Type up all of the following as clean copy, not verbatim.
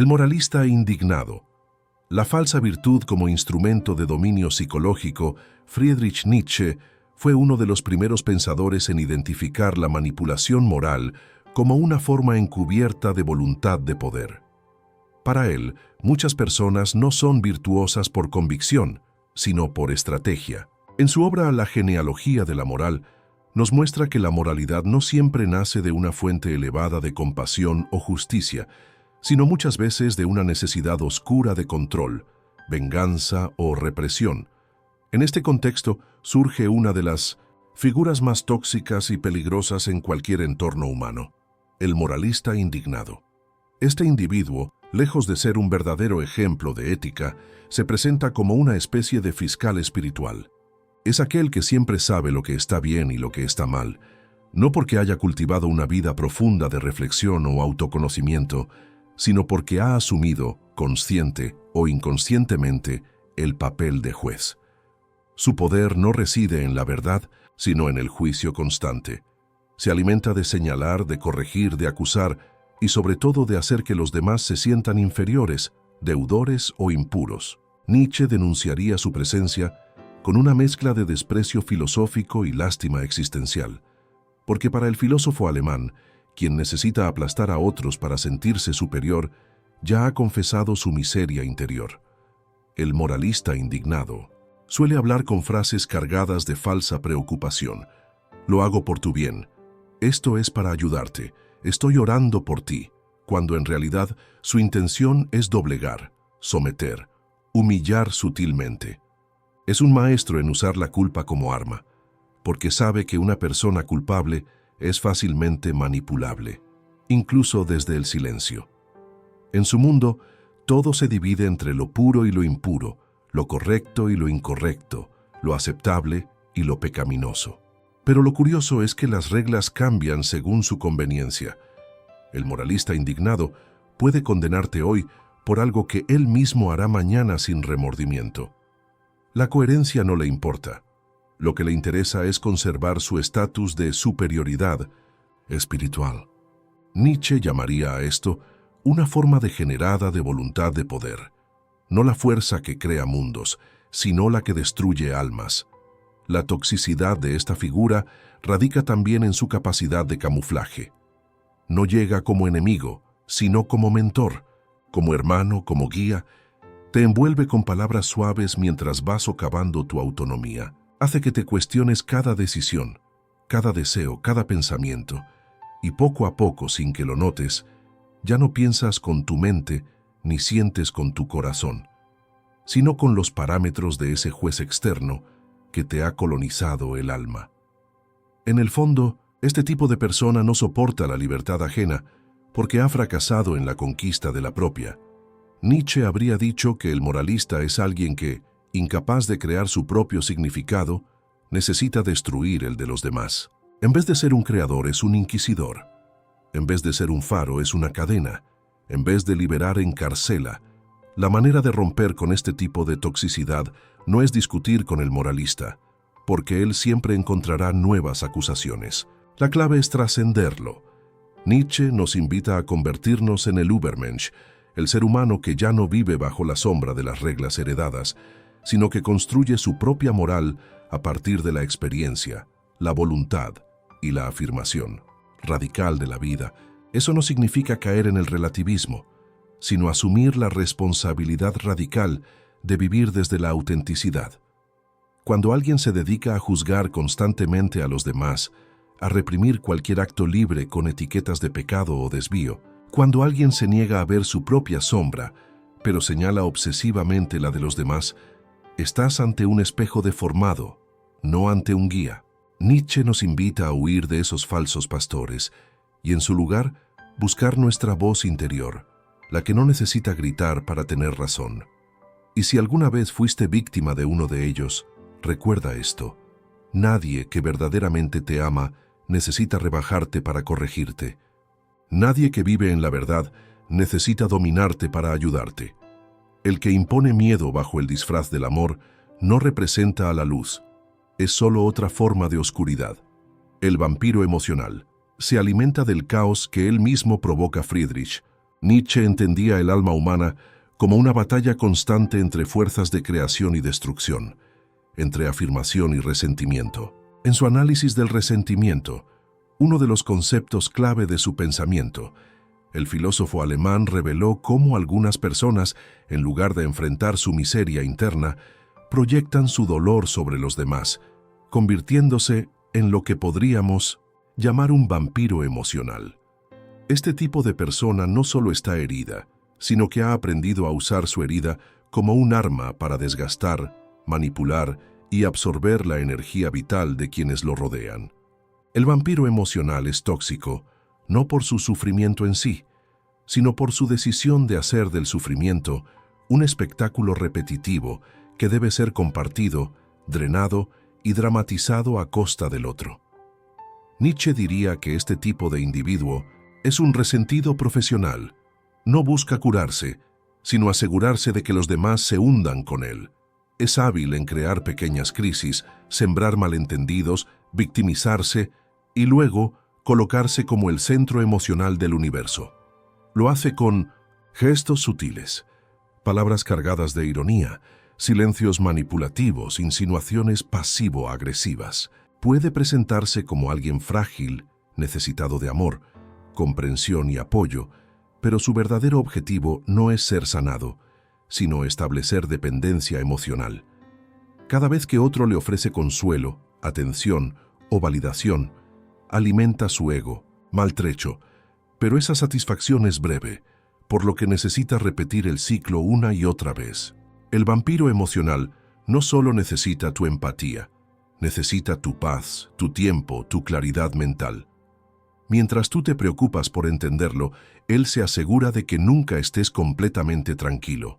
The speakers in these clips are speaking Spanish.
El moralista indignado. La falsa virtud como instrumento de dominio psicológico, Friedrich Nietzsche fue uno de los primeros pensadores en identificar la manipulación moral como una forma encubierta de voluntad de poder. Para él, muchas personas no son virtuosas por convicción, sino por estrategia. En su obra La genealogía de la moral, nos muestra que la moralidad no siempre nace de una fuente elevada de compasión o justicia, sino muchas veces de una necesidad oscura de control, venganza o represión. En este contexto surge una de las figuras más tóxicas y peligrosas en cualquier entorno humano: el moralista indignado. Este individuo, lejos de ser un verdadero ejemplo de ética, se presenta como una especie de fiscal espiritual. Es aquel que siempre sabe lo que está bien y lo que está mal, no porque haya cultivado una vida profunda de reflexión o autoconocimiento, sino porque ha asumido, consciente o inconscientemente, el papel de juez. Su poder no reside en la verdad, sino en el juicio constante. Se alimenta de señalar, de corregir, de acusar y sobre todo de hacer que los demás se sientan inferiores, deudores o impuros. Nietzsche denunciaría su presencia con una mezcla de desprecio filosófico y lástima existencial, porque para el filósofo alemán, quien necesita aplastar a otros para sentirse superior, ya ha confesado su miseria interior. El moralista indignado suele hablar con frases cargadas de falsa preocupación. Lo hago por tu bien. Esto es para ayudarte. Estoy orando por ti, cuando en realidad su intención es doblegar, someter, humillar sutilmente. Es un maestro en usar la culpa como arma, porque sabe que una persona culpable es fácilmente manipulable, incluso desde el silencio. En su mundo, todo se divide entre lo puro y lo impuro, lo correcto y lo incorrecto, lo aceptable y lo pecaminoso. Pero lo curioso es que las reglas cambian según su conveniencia. El moralista indignado puede condenarte hoy por algo que él mismo hará mañana sin remordimiento. La coherencia no le importa. Lo que le interesa es conservar su estatus de superioridad espiritual. Nietzsche llamaría a esto una forma degenerada de voluntad de poder. No la fuerza que crea mundos, sino la que destruye almas. La toxicidad de esta figura radica también en su capacidad de camuflaje. No llega como enemigo, sino como mentor, como hermano, como guía. Te envuelve con palabras suaves mientras vas socavando tu autonomía. Hace que te cuestiones cada decisión, cada deseo, cada pensamiento, y poco a poco, sin que lo notes, ya no piensas con tu mente ni sientes con tu corazón, sino con los parámetros de ese juez externo que te ha colonizado el alma. En el fondo, este tipo de persona no soporta la libertad ajena porque ha fracasado en la conquista de la propia. Nietzsche habría dicho que el moralista es alguien que, incapaz de crear su propio significado, necesita destruir el de los demás. En vez de ser un creador, es un inquisidor. En vez de ser un faro, es una cadena. En vez de liberar, encarcela. La manera de romper con este tipo de toxicidad no es discutir con el moralista, porque él siempre encontrará nuevas acusaciones. La clave es trascenderlo. Nietzsche nos invita a convertirnos en el Übermensch, el ser humano que ya no vive bajo la sombra de las reglas heredadas, sino que construye su propia moral a partir de la experiencia, la voluntad y la afirmación radical de la vida. Eso no significa caer en el relativismo, sino asumir la responsabilidad radical de vivir desde la autenticidad. Cuando alguien se dedica a juzgar constantemente a los demás, a reprimir cualquier acto libre con etiquetas de pecado o desvío, cuando alguien se niega a ver su propia sombra, pero señala obsesivamente la de los demás, estás ante un espejo deformado, no ante un guía. Nietzsche nos invita a huir de esos falsos pastores y, en su lugar, buscar nuestra voz interior, la que no necesita gritar para tener razón. Y si alguna vez fuiste víctima de uno de ellos, recuerda esto: nadie que verdaderamente te ama necesita rebajarte para corregirte. Nadie que vive en la verdad necesita dominarte para ayudarte. El que impone miedo bajo el disfraz del amor no representa a la luz, es solo otra forma de oscuridad. El vampiro emocional se alimenta del caos que él mismo provoca Friedrich, Nietzsche entendía el alma humana como una batalla constante entre fuerzas de creación y destrucción, entre afirmación y resentimiento. En su análisis del resentimiento, uno de los conceptos clave de su pensamiento, el filósofo alemán reveló cómo algunas personas, en lugar de enfrentar su miseria interna, proyectan su dolor sobre los demás, convirtiéndose en lo que podríamos llamar un vampiro emocional. Este tipo de persona no solo está herida, sino que ha aprendido a usar su herida como un arma para desgastar, manipular y absorber la energía vital de quienes lo rodean. El vampiro emocional es tóxico, no por su sufrimiento en sí, sino por su decisión de hacer del sufrimiento un espectáculo repetitivo que debe ser compartido, drenado y dramatizado a costa del otro. Nietzsche diría que este tipo de individuo es un resentido profesional. No busca curarse, sino asegurarse de que los demás se hundan con él. Es hábil en crear pequeñas crisis, sembrar malentendidos, victimizarse y luego colocarse como el centro emocional del universo. Lo hace con gestos sutiles, palabras cargadas de ironía, silencios manipulativos, insinuaciones pasivo-agresivas. Puede presentarse como alguien frágil, necesitado de amor, comprensión y apoyo, pero su verdadero objetivo no es ser sanado, sino establecer dependencia emocional. Cada vez que otro le ofrece consuelo, atención o validación, alimenta su ego, maltrecho, pero esa satisfacción es breve, por lo que necesita repetir el ciclo una y otra vez. El vampiro emocional no solo necesita tu empatía, necesita tu paz, tu tiempo, tu claridad mental. Mientras tú te preocupas por entenderlo, él se asegura de que nunca estés completamente tranquilo.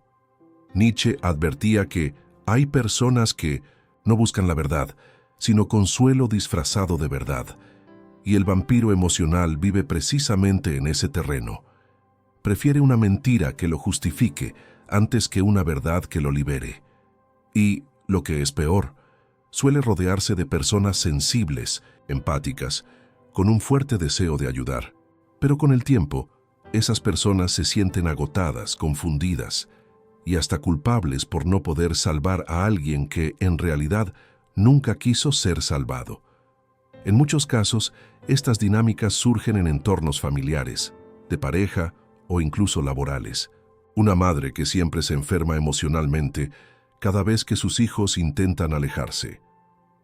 Nietzsche advertía que hay personas que no buscan la verdad, sino consuelo disfrazado de verdad, y el vampiro emocional vive precisamente en ese terreno. Prefiere una mentira que lo justifique antes que una verdad que lo libere. Y, lo que es peor, suele rodearse de personas sensibles, empáticas, con un fuerte deseo de ayudar. Pero con el tiempo, esas personas se sienten agotadas, confundidas y hasta culpables por no poder salvar a alguien que, en realidad, nunca quiso ser salvado. En muchos casos, estas dinámicas surgen en entornos familiares, de pareja o incluso laborales. Una madre que siempre se enferma emocionalmente cada vez que sus hijos intentan alejarse.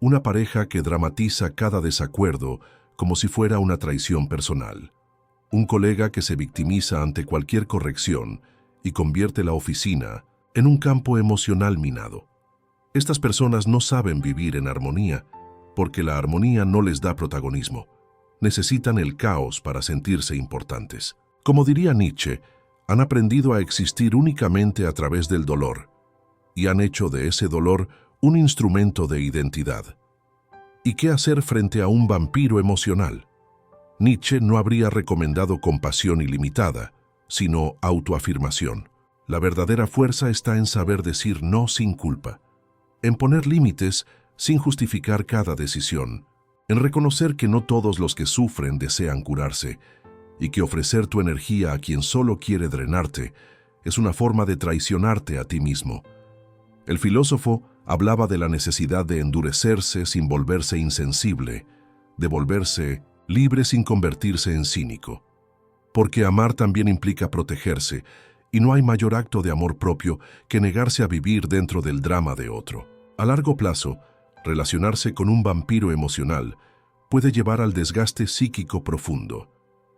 Una pareja que dramatiza cada desacuerdo como si fuera una traición personal. Un colega que se victimiza ante cualquier corrección y convierte la oficina en un campo emocional minado. Estas personas no saben vivir en armonía porque la armonía no les da protagonismo. Necesitan el caos para sentirse importantes. Como diría Nietzsche, han aprendido a existir únicamente a través del dolor y han hecho de ese dolor un instrumento de identidad. ¿Y qué hacer frente a un vampiro emocional? Nietzsche no habría recomendado compasión ilimitada, sino autoafirmación. La verdadera fuerza está en saber decir no sin culpa, en poner límites sin justificar cada decisión, en reconocer que no todos los que sufren desean curarse y que ofrecer tu energía a quien solo quiere drenarte es una forma de traicionarte a ti mismo. El filósofo hablaba de la necesidad de endurecerse sin volverse insensible, de volverse libre sin convertirse en cínico. Porque amar también implica protegerse, y no hay mayor acto de amor propio que negarse a vivir dentro del drama de otro. A largo plazo, relacionarse con un vampiro emocional puede llevar al desgaste psíquico profundo,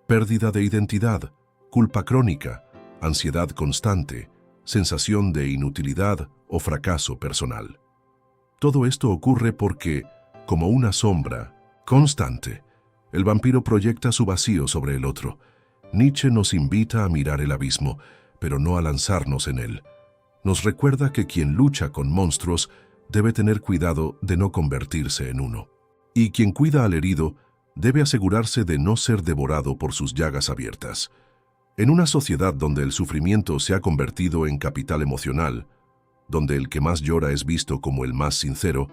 pérdida de identidad, culpa crónica, ansiedad constante, sensación de inutilidad o fracaso personal. Todo esto ocurre porque, como una sombra constante, el vampiro proyecta su vacío sobre el otro. Nietzsche nos invita a mirar el abismo, pero no a lanzarnos en él. Nos recuerda que quien lucha con monstruos debe tener cuidado de no convertirse en uno. Y quien cuida al herido debe asegurarse de no ser devorado por sus llagas abiertas. En una sociedad donde el sufrimiento se ha convertido en capital emocional, donde el que más llora es visto como el más sincero,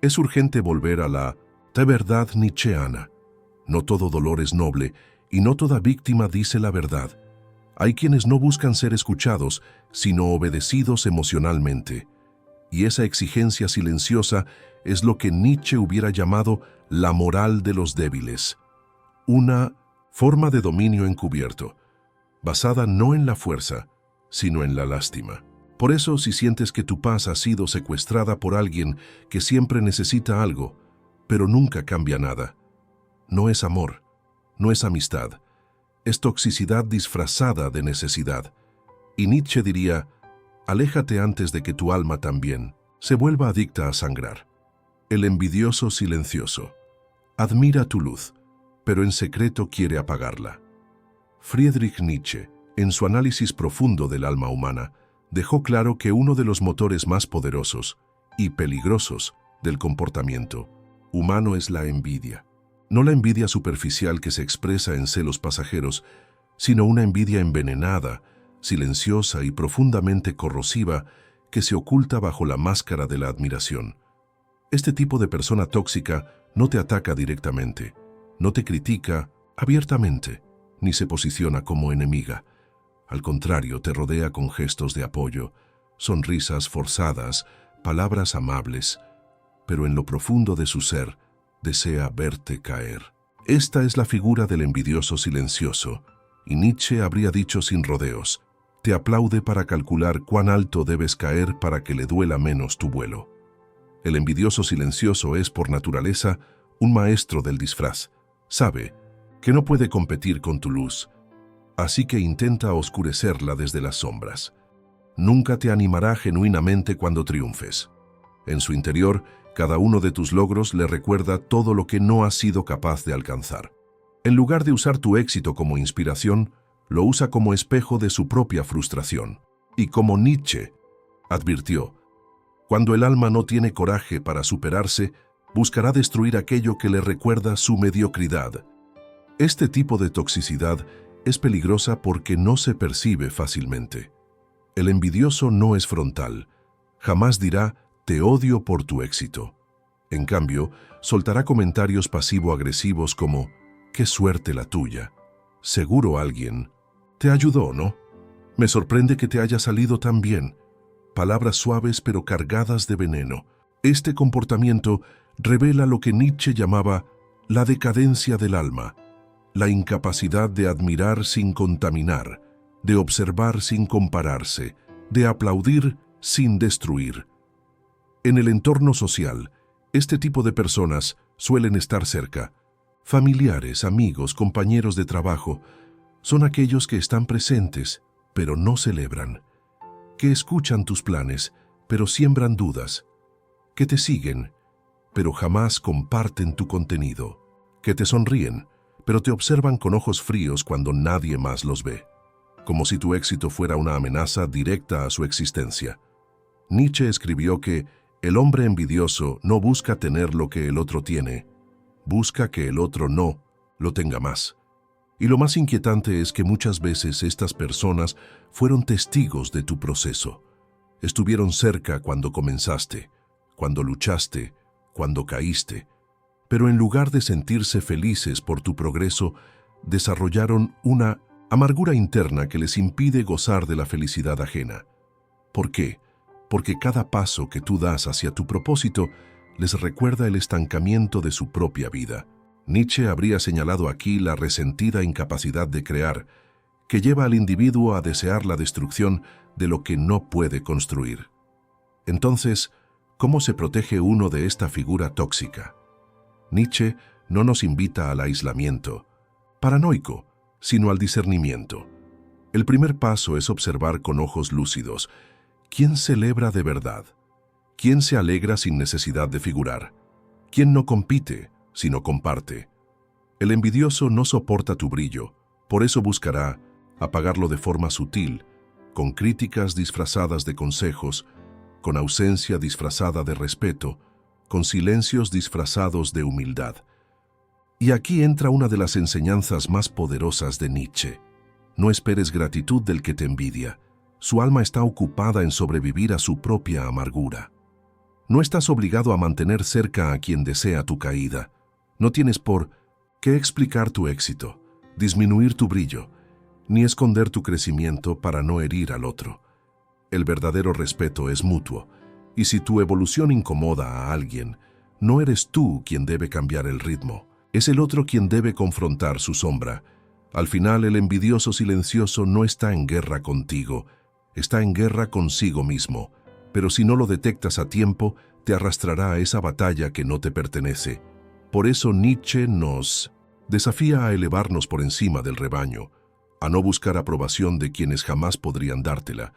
es urgente volver a la verdad nietzscheana. No todo dolor es noble y no toda víctima dice la verdad. Hay quienes no buscan ser escuchados, sino obedecidos emocionalmente. Y esa exigencia silenciosa es lo que Nietzsche hubiera llamado la moral de los débiles. Una forma de dominio encubierto, basada no en la fuerza, sino en la lástima. Por eso, si sientes que tu paz ha sido secuestrada por alguien que siempre necesita algo, pero nunca cambia nada, no es amor, no es amistad, es toxicidad disfrazada de necesidad. Y Nietzsche diría, aléjate antes de que tu alma también se vuelva adicta a sangrar. El envidioso silencioso admira tu luz, pero en secreto quiere apagarla. Friedrich Nietzsche, en su análisis profundo del alma humana, dejó claro que uno de los motores más poderosos y peligrosos del comportamiento humano es la envidia. No la envidia superficial que se expresa en celos pasajeros, sino una envidia envenenada, silenciosa y profundamente corrosiva que se oculta bajo la máscara de la admiración. Este tipo de persona tóxica no te ataca directamente, no te critica abiertamente, ni se posiciona como enemiga. Al contrario, te rodea con gestos de apoyo, sonrisas forzadas, palabras amables, pero en lo profundo de su ser desea verte caer. Esta es la figura del envidioso silencioso, y Nietzsche habría dicho sin rodeos, te aplaude para calcular cuán alto debes caer para que le duela menos tu vuelo. El envidioso silencioso es, por naturaleza, un maestro del disfraz. Sabe que no puede competir con tu luz, así que intenta oscurecerla desde las sombras. Nunca te animará genuinamente cuando triunfes. En su interior, cada uno de tus logros le recuerda todo lo que no has sido capaz de alcanzar. En lugar de usar tu éxito como inspiración, lo usa como espejo de su propia frustración. Y como Nietzsche advirtió, cuando el alma no tiene coraje para superarse, buscará destruir aquello que le recuerda su mediocridad. Este tipo de toxicidad es peligrosa porque no se percibe fácilmente. El envidioso no es frontal. Jamás dirá, te odio por tu éxito. En cambio, soltará comentarios pasivo-agresivos como, qué suerte la tuya. Seguro alguien te ayudó, ¿no? Me sorprende que te haya salido tan bien. Palabras suaves pero cargadas de veneno. Este comportamiento revela lo que Nietzsche llamaba la decadencia del alma, la incapacidad de admirar sin contaminar, de observar sin compararse, de aplaudir sin destruir. En el entorno social, este tipo de personas suelen estar cerca. Familiares, amigos, compañeros de trabajo, son aquellos que están presentes, pero no celebran, que escuchan tus planes, pero siembran dudas, que te siguen, pero jamás comparten tu contenido, que te sonríen, pero te observan con ojos fríos cuando nadie más los ve, como si tu éxito fuera una amenaza directa a su existencia. Nietzsche escribió que el hombre envidioso no busca tener lo que el otro tiene, busca que el otro no lo tenga más. Y lo más inquietante es que muchas veces estas personas fueron testigos de tu proceso. Estuvieron cerca cuando comenzaste, cuando luchaste, cuando caíste, pero en lugar de sentirse felices por tu progreso, desarrollaron una amargura interna que les impide gozar de la felicidad ajena. ¿Por qué? Porque cada paso que tú das hacia tu propósito les recuerda el estancamiento de su propia vida. Nietzsche habría señalado aquí la resentida incapacidad de crear, que lleva al individuo a desear la destrucción de lo que no puede construir. Entonces, ¿cómo se protege uno de esta figura tóxica? Nietzsche no nos invita al aislamiento paranoico, sino al discernimiento. El primer paso es observar con ojos lúcidos. ¿Quién celebra de verdad? ¿Quién se alegra sin necesidad de figurar? ¿Quién no compite, sino comparte? El envidioso no soporta tu brillo, por eso buscará apagarlo de forma sutil, con críticas disfrazadas de consejos, con ausencia disfrazada de respeto, con silencios disfrazados de humildad. Y aquí entra una de las enseñanzas más poderosas de Nietzsche. No esperes gratitud del que te envidia. Su alma está ocupada en sobrevivir a su propia amargura. No estás obligado a mantener cerca a quien desea tu caída. No tienes por qué explicar tu éxito, disminuir tu brillo, ni esconder tu crecimiento para no herir al otro. El verdadero respeto es mutuo, y si tu evolución incomoda a alguien, no eres tú quien debe cambiar el ritmo, es el otro quien debe confrontar su sombra. Al final, el envidioso silencioso no está en guerra contigo, está en guerra consigo mismo, pero si no lo detectas a tiempo, te arrastrará a esa batalla que no te pertenece. Por eso Nietzsche nos desafía a elevarnos por encima del rebaño, a no buscar aprobación de quienes jamás podrían dártela,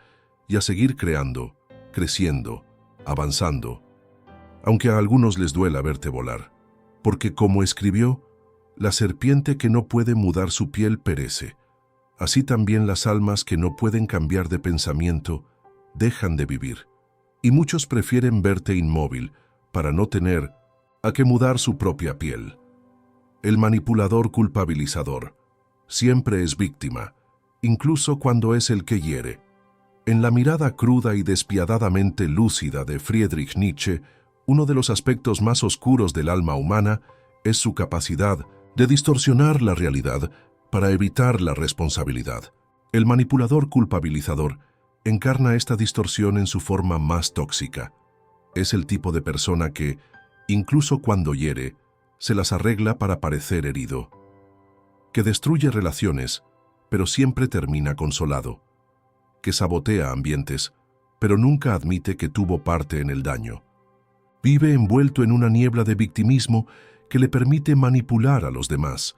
y a seguir creando, creciendo, avanzando, aunque a algunos les duela verte volar, porque como escribió, la serpiente que no puede mudar su piel perece. Así también las almas que no pueden cambiar de pensamiento dejan de vivir, y muchos prefieren verte inmóvil para no tener a que mudar su propia piel. El manipulador culpabilizador siempre es víctima, incluso cuando es el que hiere. En la mirada cruda y despiadadamente lúcida de Friedrich Nietzsche, uno de los aspectos más oscuros del alma humana es su capacidad de distorsionar la realidad para evitar la responsabilidad. El manipulador culpabilizador encarna esta distorsión en su forma más tóxica. Es el tipo de persona que, incluso cuando hiere, se las arregla para parecer herido, que destruye relaciones, pero siempre termina consolado, que sabotea ambientes, pero nunca admite que tuvo parte en el daño. Vive envuelto en una niebla de victimismo que le permite manipular a los demás,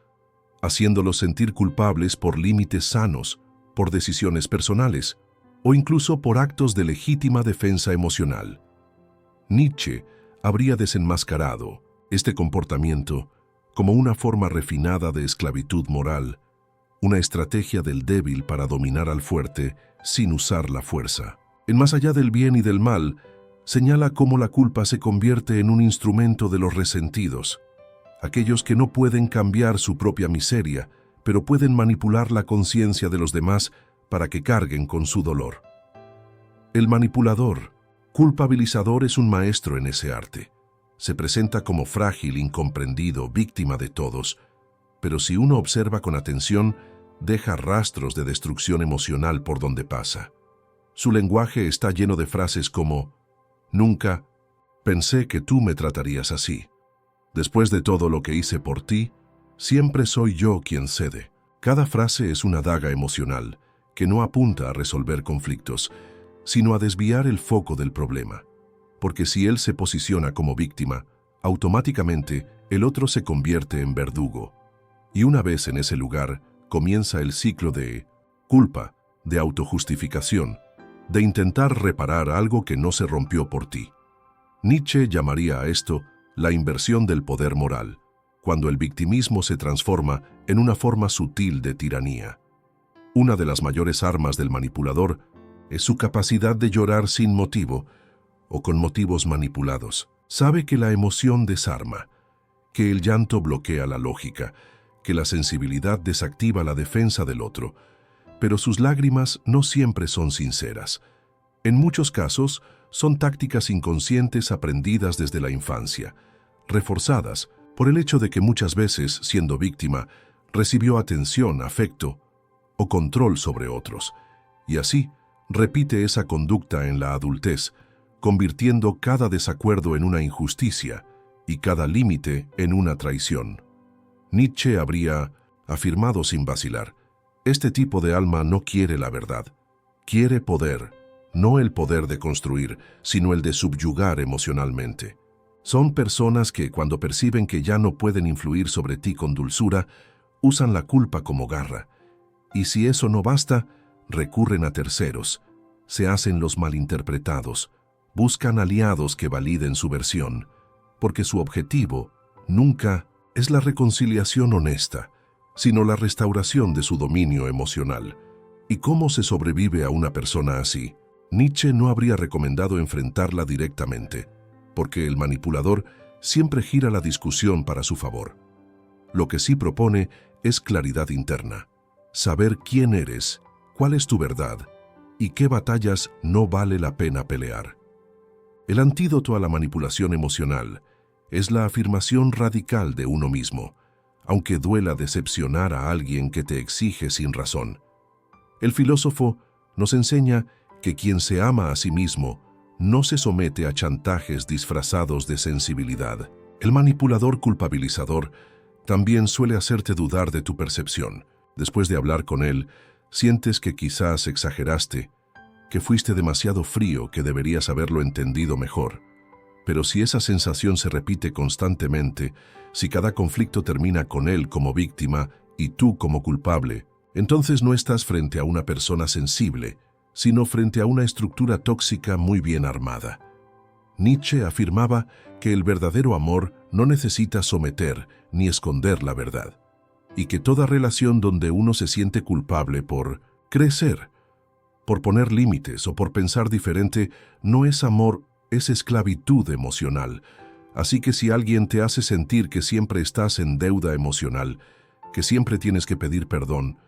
haciéndolos sentir culpables por límites sanos, por decisiones personales o incluso por actos de legítima defensa emocional. Nietzsche habría desenmascarado este comportamiento como una forma refinada de esclavitud moral, una estrategia del débil para dominar al fuerte sin usar la fuerza. En Más allá del bien y del mal, señala cómo la culpa se convierte en un instrumento de los resentidos, aquellos que no pueden cambiar su propia miseria, pero pueden manipular la conciencia de los demás para que carguen con su dolor. El manipulador, culpabilizador es un maestro en ese arte. Se presenta como frágil, incomprendido, víctima de todos, pero si uno observa con atención, deja rastros de destrucción emocional por donde pasa. Su lenguaje está lleno de frases como: «Nunca pensé que tú me tratarías así. Después de todo lo que hice por ti, siempre soy yo quien cede». Cada frase es una daga emocional que no apunta a resolver conflictos, sino a desviar el foco del problema. Porque si él se posiciona como víctima, automáticamente el otro se convierte en verdugo. Y una vez en ese lugar, comienza el ciclo de culpa, de autojustificación, de intentar reparar algo que no se rompió por ti. Nietzsche llamaría a esto la inversión del poder moral, cuando el victimismo se transforma en una forma sutil de tiranía. Una de las mayores armas del manipulador es su capacidad de llorar sin motivo o con motivos manipulados. Sabe que la emoción desarma, que el llanto bloquea la lógica, que la sensibilidad desactiva la defensa del otro, pero sus lágrimas no siempre son sinceras. En muchos casos, son tácticas inconscientes aprendidas desde la infancia, reforzadas por el hecho de que muchas veces, siendo víctima, recibió atención, afecto o control sobre otros, y así repite esa conducta en la adultez, convirtiendo cada desacuerdo en una injusticia y cada límite en una traición. Nietzsche habría afirmado sin vacilar: este tipo de alma no quiere la verdad, quiere poder, no el poder de construir, sino el de subyugar emocionalmente. Son personas que, cuando perciben que ya no pueden influir sobre ti con dulzura, usan la culpa como garra. Y si eso no basta, recurren a terceros, se hacen los malinterpretados, buscan aliados que validen su versión, porque su objetivo nunca es la reconciliación honesta, sino la restauración de su dominio emocional. ¿Y cómo se sobrevive a una persona así? Nietzsche no habría recomendado enfrentarla directamente, porque el manipulador siempre gira la discusión para su favor. Lo que sí propone es claridad interna, saber quién eres, cuál es tu verdad y qué batallas no vale la pena pelear. El antídoto a la manipulación emocional es la afirmación radical de uno mismo, aunque duela decepcionar a alguien que te exige sin razón. El filósofo nos enseña que quien se ama a sí mismo no se somete a chantajes disfrazados de sensibilidad. El manipulador culpabilizador también suele hacerte dudar de tu percepción. Después de hablar con él, sientes que quizás exageraste, que fuiste demasiado frío, que deberías haberlo entendido mejor. Pero si esa sensación se repite constantemente, si cada conflicto termina con él como víctima y tú como culpable, entonces no estás frente a una persona sensible, sino frente a una estructura tóxica muy bien armada. Nietzsche afirmaba que el verdadero amor no necesita someter ni esconder la verdad, y que toda relación donde uno se siente culpable por crecer, por poner límites o por pensar diferente, no es amor, es esclavitud emocional. Así que si alguien te hace sentir que siempre estás en deuda emocional, que siempre tienes que pedir perdón,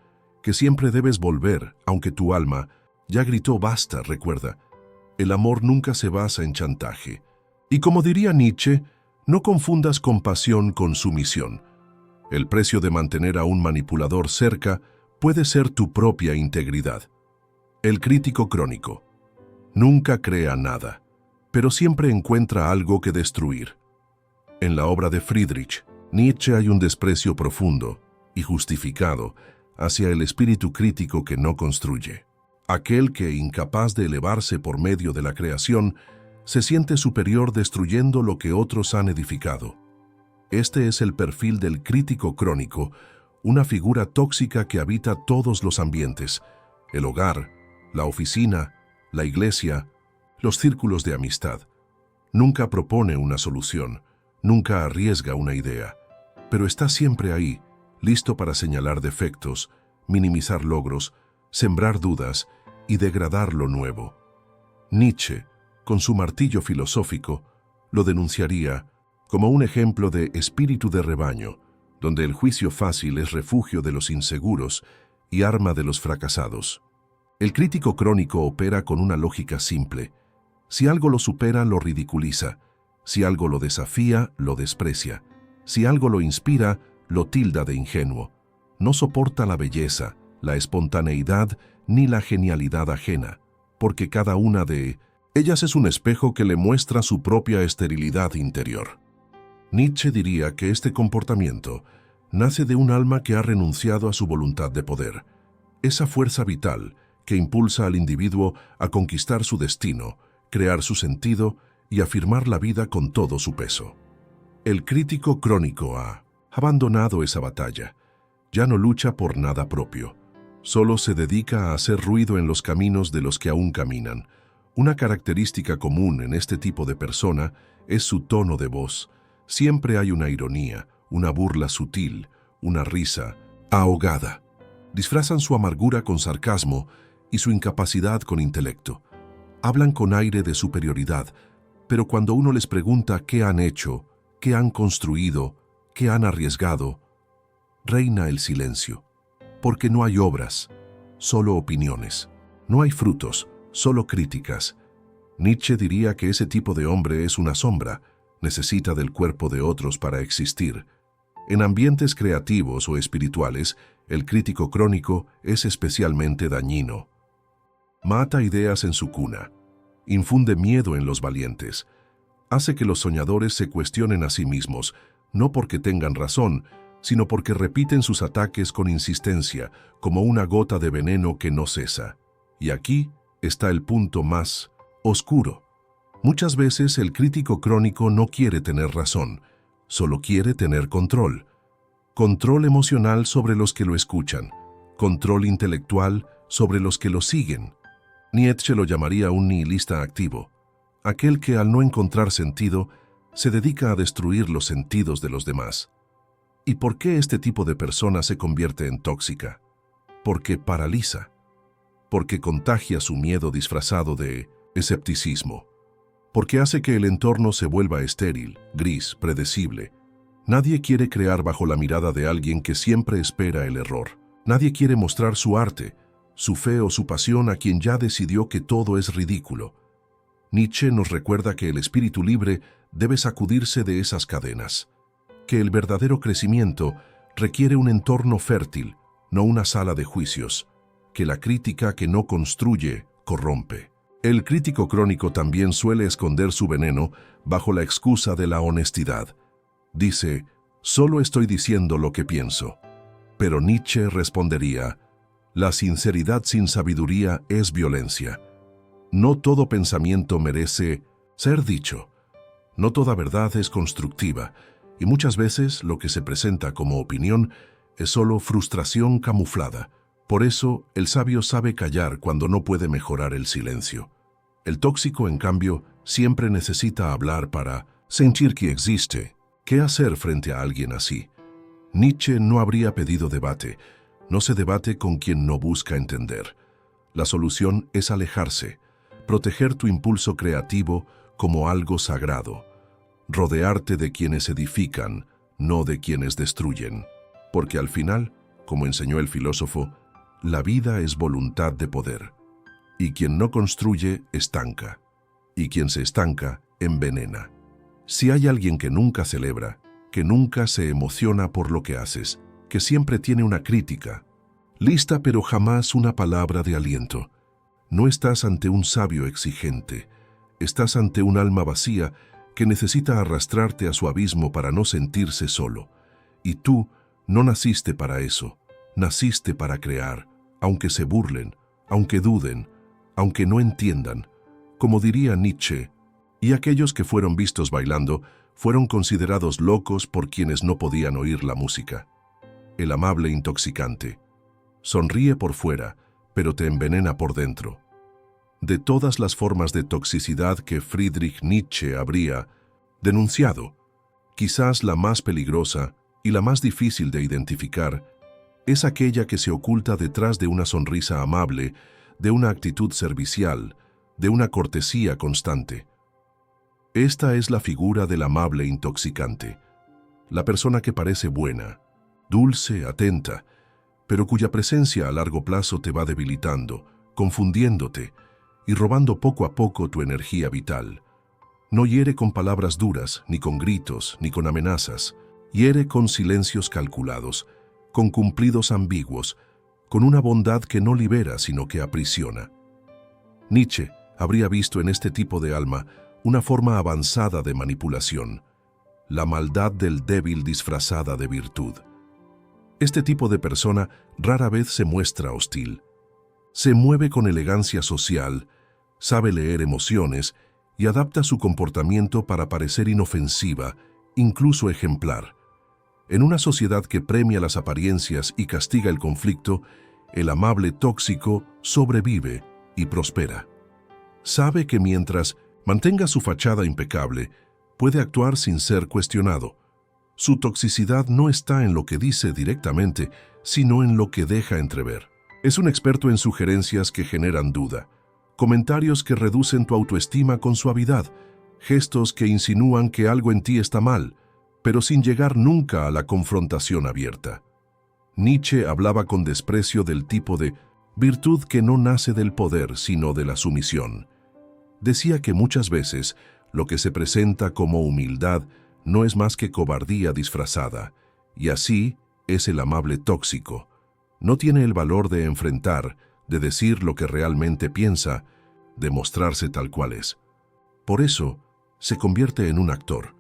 que siempre debes volver, aunque tu alma ya gritó basta, recuerda, el amor nunca se basa en chantaje. Y como diría Nietzsche, no confundas compasión con sumisión. El precio de mantener a un manipulador cerca puede ser tu propia integridad. El crítico crónico nunca crea nada, pero siempre encuentra algo que destruir. En la obra de Friedrich Nietzsche hay un desprecio profundo y justificado hacia el espíritu crítico que no construye. Aquel que, incapaz de elevarse por medio de la creación, se siente superior destruyendo lo que otros han edificado. Este es el perfil del crítico crónico, una figura tóxica que habita todos los ambientes: el hogar, la oficina, la iglesia, los círculos de amistad. Nunca propone una solución, nunca arriesga una idea, pero está siempre ahí, listo para señalar defectos, minimizar logros, sembrar dudas y degradar lo nuevo. Nietzsche, con su martillo filosófico, lo denunciaría como un ejemplo de espíritu de rebaño, donde el juicio fácil es refugio de los inseguros y arma de los fracasados. El crítico crónico opera con una lógica simple. Si algo lo supera, lo ridiculiza. Si algo lo desafía, lo desprecia. Si algo lo inspira, lo tilda de ingenuo. No soporta la belleza, la espontaneidad ni la genialidad ajena, porque cada una de ellas es un espejo que le muestra su propia esterilidad interior. Nietzsche diría que este comportamiento nace de un alma que ha renunciado a su voluntad de poder, esa fuerza vital que impulsa al individuo a conquistar su destino, crear su sentido y afirmar la vida con todo su peso. El crítico crónico ha abandonado esa batalla. Ya no lucha por nada propio. Solo se dedica a hacer ruido en los caminos de los que aún caminan. Una característica común en este tipo de persona es su tono de voz. Siempre hay una ironía, una burla sutil, una risa ahogada. Disfrazan su amargura con sarcasmo y su incapacidad con intelecto. Hablan con aire de superioridad, pero cuando uno les pregunta qué han hecho, qué han construido, qué han arriesgado, reina el silencio. Porque no hay obras, solo opiniones. No hay frutos, solo críticas. Nietzsche diría que ese tipo de hombre es una sombra, necesita del cuerpo de otros para existir. En ambientes creativos o espirituales, el crítico crónico es especialmente dañino. Mata ideas en su cuna, infunde miedo en los valientes, hace que los soñadores se cuestionen a sí mismos, no porque tengan razón, sino porque repiten sus ataques con insistencia, como una gota de veneno que no cesa. Y aquí está el punto más oscuro. Muchas veces el crítico crónico no quiere tener razón, solo quiere tener control. Control emocional sobre los que lo escuchan, control intelectual sobre los que lo siguen. Nietzsche lo llamaría un nihilista activo, aquel que al no encontrar sentido, se dedica a destruir los sentidos de los demás. ¿Y por qué este tipo de persona se convierte en tóxica? Porque paraliza, porque contagia su miedo disfrazado de escepticismo, porque hace que el entorno se vuelva estéril, gris, predecible. Nadie quiere crear bajo la mirada de alguien que siempre espera el error. Nadie quiere mostrar su arte, su fe o su pasión a quien ya decidió que todo es ridículo. Nietzsche nos recuerda que el espíritu libre debe sacudirse de esas cadenas, que el verdadero crecimiento requiere un entorno fértil, no una sala de juicios, que la crítica que no construye corrompe. El crítico crónico también suele esconder su veneno bajo la excusa de la honestidad. Dice, solo estoy diciendo lo que pienso. Pero Nietzsche respondería, la sinceridad sin sabiduría es violencia. No todo pensamiento merece ser dicho. No toda verdad es constructiva, y muchas veces lo que se presenta como opinión es solo frustración camuflada. Por eso, el sabio sabe callar cuando no puede mejorar el silencio. El tóxico, en cambio, siempre necesita hablar para sentir que existe. ¿Qué hacer frente a alguien así? Nietzsche no habría pedido debate. No se debate con quien no busca entender. La solución es alejarse, proteger tu impulso creativo como algo sagrado, rodearte de quienes edifican, no de quienes destruyen, porque al final, como enseñó el filósofo, la vida es voluntad de poder, y quien no construye estanca, y quien se estanca envenena. Si hay alguien que nunca celebra, que nunca se emociona por lo que haces, que siempre tiene una crítica, lista pero jamás una palabra de aliento, no estás ante un sabio exigente, estás ante un alma vacía que necesita arrastrarte a su abismo para no sentirse solo. Y tú no naciste para eso, naciste para crear, aunque se burlen, aunque duden, aunque no entiendan. Como diría Nietzsche, y aquellos que fueron vistos bailando fueron considerados locos por quienes no podían oír la música. El amable intoxicante. Sonríe por fuera, pero te envenena por dentro. De todas las formas de toxicidad que Friedrich Nietzsche habría denunciado, quizás la más peligrosa y la más difícil de identificar es aquella que se oculta detrás de una sonrisa amable, de una actitud servicial, de una cortesía constante. Esta es la figura del amable intoxicante, la persona que parece buena, dulce, atenta, pero cuya presencia a largo plazo te va debilitando, confundiéndote y robando poco a poco tu energía vital. No hiere con palabras duras, ni con gritos, ni con amenazas. Hiere con silencios calculados, con cumplidos ambiguos, con una bondad que no libera sino que aprisiona. Nietzsche habría visto en este tipo de alma una forma avanzada de manipulación, la maldad del débil disfrazada de virtud. Este tipo de persona rara vez se muestra hostil. Se mueve con elegancia social, sabe leer emociones y adapta su comportamiento para parecer inofensiva, incluso ejemplar. En una sociedad que premia las apariencias y castiga el conflicto, el amable tóxico sobrevive y prospera. Sabe que mientras mantenga su fachada impecable, puede actuar sin ser cuestionado. Su toxicidad no está en lo que dice directamente, sino en lo que deja entrever. Es un experto en sugerencias que generan duda, comentarios que reducen tu autoestima con suavidad, gestos que insinúan que algo en ti está mal, pero sin llegar nunca a la confrontación abierta. Nietzsche hablaba con desprecio del tipo de virtud que no nace del poder, sino de la sumisión. Decía que muchas veces lo que se presenta como humildad no es más que cobardía disfrazada, y así es el amable tóxico. No tiene el valor de enfrentar, de decir lo que realmente piensa, de mostrarse tal cual es. Por eso, se convierte en un actor.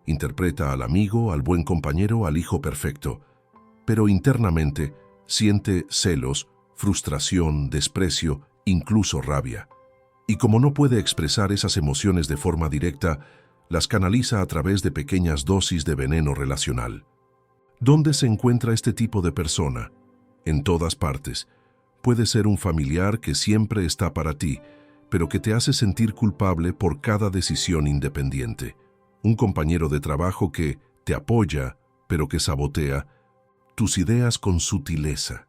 Interpreta al amigo, al buen compañero, al hijo perfecto, pero internamente siente celos, frustración, desprecio, incluso rabia. Y como no puede expresar esas emociones de forma directa, las canaliza a través de pequeñas dosis de veneno relacional. ¿Dónde se encuentra este tipo de persona? En todas partes. Puede ser un familiar que siempre está para ti, pero que te hace sentir culpable por cada decisión independiente. Un compañero de trabajo que te apoya, pero que sabotea tus ideas con sutileza.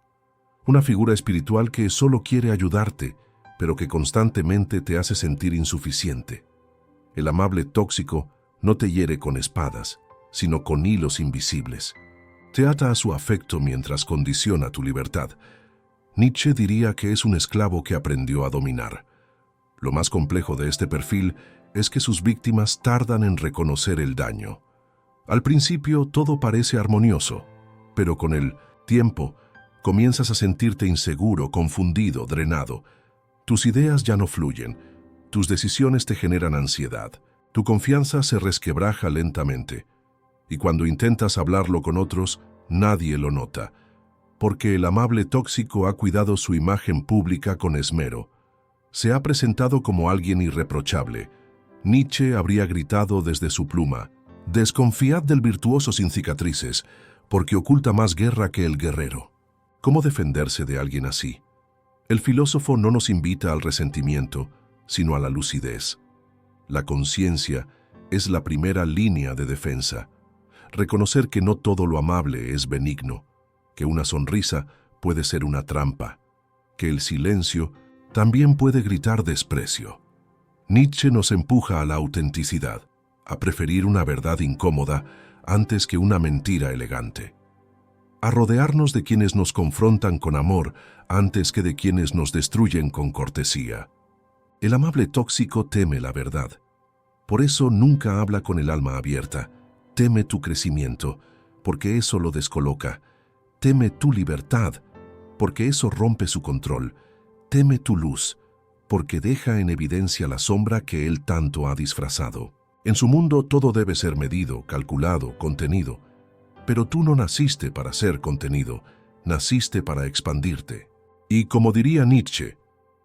Una figura espiritual que solo quiere ayudarte, pero que constantemente te hace sentir insuficiente. El amable tóxico no te hiere con espadas, sino con hilos invisibles. Te ata a su afecto mientras condiciona tu libertad. Nietzsche diría que es un esclavo que aprendió a dominar. Lo más complejo de este perfil es que sus víctimas tardan en reconocer el daño. Al principio todo parece armonioso, pero con el tiempo Comienzas a sentirte inseguro, confundido, drenado. Tus ideas ya no fluyen. Tus decisiones te generan ansiedad. Tu confianza se resquebraja lentamente. Y cuando intentas hablarlo con otros, nadie lo nota. Porque el amable tóxico ha cuidado su imagen pública con esmero. Se ha presentado como alguien irreprochable. Nietzsche habría gritado desde su pluma: «Desconfiad del virtuoso sin cicatrices, porque oculta más guerra que el guerrero». ¿Cómo defenderse de alguien así? El filósofo no nos invita al resentimiento, sino a la lucidez. La conciencia es la primera línea de defensa. Reconocer que no todo lo amable es benigno, que una sonrisa puede ser una trampa, que el silencio también puede gritar desprecio. Nietzsche nos empuja a la autenticidad, a preferir una verdad incómoda antes que una mentira elegante, a rodearnos de quienes nos confrontan con amor antes que de quienes nos destruyen con cortesía. El amable tóxico teme la verdad. Por eso nunca habla con el alma abierta. Teme tu crecimiento, porque eso lo descoloca. Teme tu libertad, porque eso rompe su control. Teme tu luz, porque deja en evidencia la sombra que él tanto ha disfrazado. En su mundo todo debe ser medido, calculado, contenido. Pero tú no naciste para ser contenido, naciste para expandirte. Y como diría Nietzsche,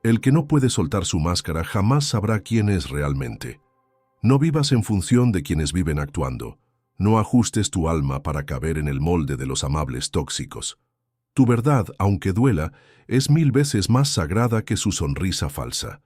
el que no puede soltar su máscara jamás sabrá quién es realmente. No vivas en función de quienes viven actuando. No ajustes tu alma para caber en el molde de los amables tóxicos. Tu verdad, aunque duela, es 1000 veces más sagrada que su sonrisa falsa.